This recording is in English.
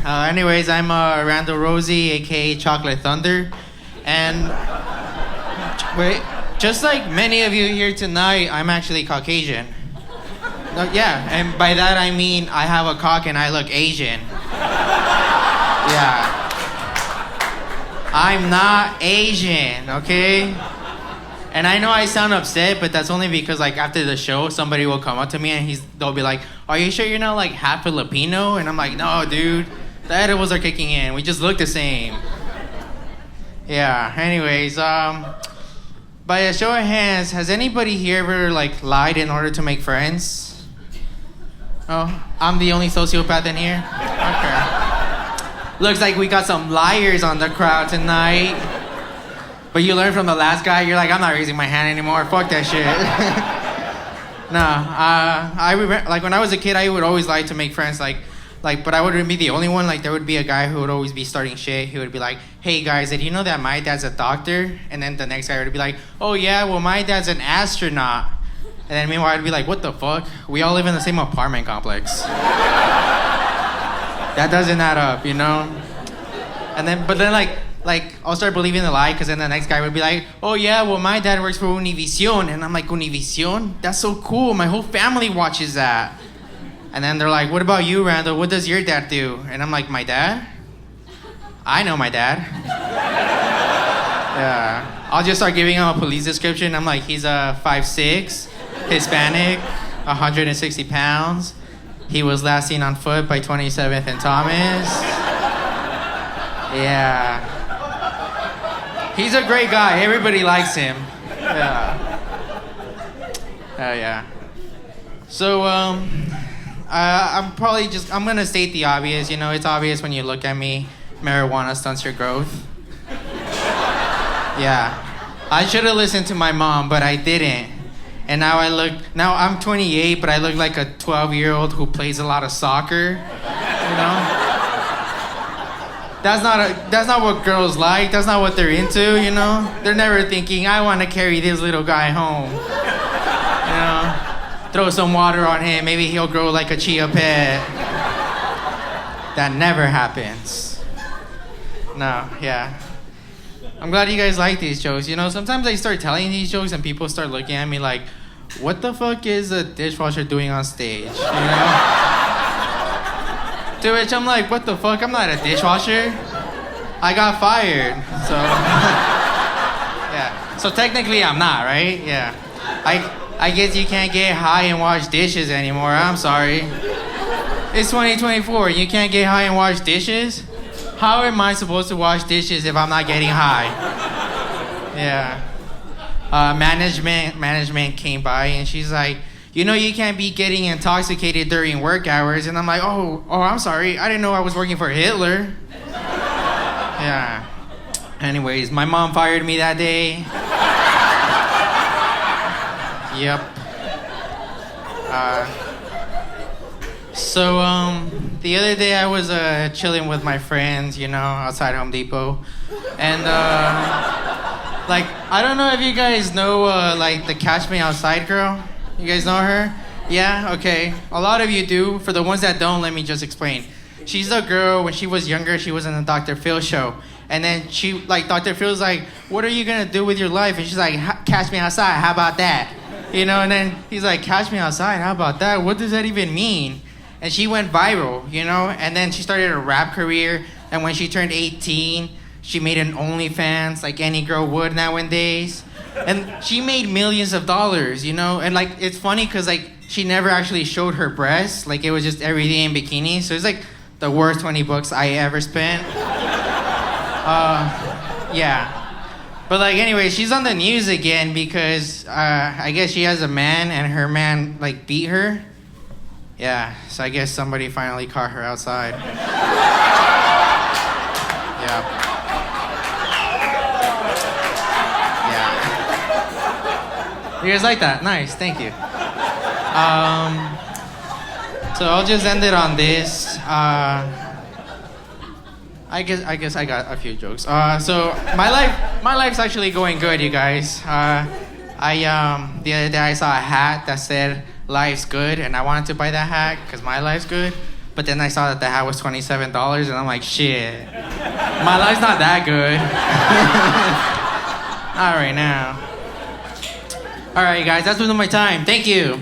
Anyways, I'm Randhal Rosie, aka Chocolate Thunder, and wait, just like many of you here tonight, I'm actually Caucasian. No, yeah, and by that I mean I have a cock and I look Asian. Yeah. I'm not Asian, okay? And I know I sound upset, but that's only because like after the show, somebody will come up to me and they'll be like, "Are you sure you're not like half Filipino?" And I'm like, "No, dude, the edibles are kicking in. We just look the same." Yeah. Anyways, by a show of hands, has anybody here ever like lied in order to make friends? Oh, I'm the only sociopath in here. Okay. Looks like we got some liars on the crowd tonight. But you learned from the last guy, you're like, I'm not raising my hand anymore. Fuck that shit. No, I remember, like when I was a kid, I would always lie to make friends, but I wouldn't be the only one. Like there would be a guy who would always be starting shit. He would be like, "Hey guys, did you know that my dad's a doctor?" And then the next guy would be like, "Oh yeah, well my dad's an astronaut." And then meanwhile I'd be like, "What the fuck? We all live in the same apartment complex." That doesn't add up, you know. But then like I'll start believing the lie because then the next guy would be like, "Oh yeah, well my dad works for Univision," and I'm like, "Univision? That's so cool. My whole family watches that." And then they're like, "What about you, Randall? What does your dad do?" And I'm like, "My dad? I know my dad." Yeah. I'll just start giving him a police description. I'm like, he's 5'6", Hispanic, 160 pounds. He was last seen on foot by 27th and Thomas. Yeah. He's a great guy. Everybody likes him. Yeah. Yeah. So, I'm gonna state the obvious. You know, it's obvious when you look at me. Marijuana stunts your growth. Yeah. I should have listened to my mom, but I didn't. And now I'm 28, but I look like a 12-year-old who plays a lot of soccer. You know? That's not what girls like. That's not what they're into, you know? They're never thinking, I want to carry this little guy home. You know? Throw some water on him. Maybe he'll grow like a chia pet. That never happens. No, yeah. I'm glad you guys like these jokes. You know, sometimes I start telling these jokes and people start looking at me like, what the fuck is a dishwasher doing on stage? You know? To which I'm like, what the fuck? I'm not a dishwasher. I got fired. So, yeah. So technically I'm not, right? Yeah. I guess you can't get high and wash dishes anymore. I'm sorry. It's 2024. You can't get high and wash dishes? How am I supposed to wash dishes if I'm not getting high? Yeah. Management came by and she's like, you know, you can't be getting intoxicated during work hours. And I'm like, oh, I'm sorry. I didn't know I was working for Hitler. Yeah. Anyways, my mom fired me that day. Yep. So, the other day I was chilling with my friends, you know, outside Home Depot. And, I don't know if you guys know, the Catch Me Outside girl. You guys know her? Yeah? Okay. A lot of you do. For the ones that don't, let me just explain. She's a girl, when she was younger, she was in the Dr. Phil show. And then Dr. Phil's like, what are you gonna do with your life? And she's like, catch me outside, how about that? You know, and then he's like, catch me outside, how about that? What does that even mean? And she went viral, you know? And then she started a rap career. And when she turned 18, she made an OnlyFans like any girl would nowadays. And she made millions of dollars, you know? And, it's funny because, she never actually showed her breasts. It was just everything in bikini. So it's, the worst $20 I ever spent. Yeah. But, anyway, she's on the news again because I guess she has a man and her man, beat her. Yeah, so I guess somebody finally caught her outside. Yeah. You guys like that? Nice, thank you. So I'll just end it on this. I guess I got a few jokes. So my life's actually going good, you guys. The other day I saw a hat that said "Life's good," and I wanted to buy that hat because my life's good. But then I saw that the hat was $27, and I'm like, shit, my life's not that good. Not right now. All right, guys, that's been my time. Thank you.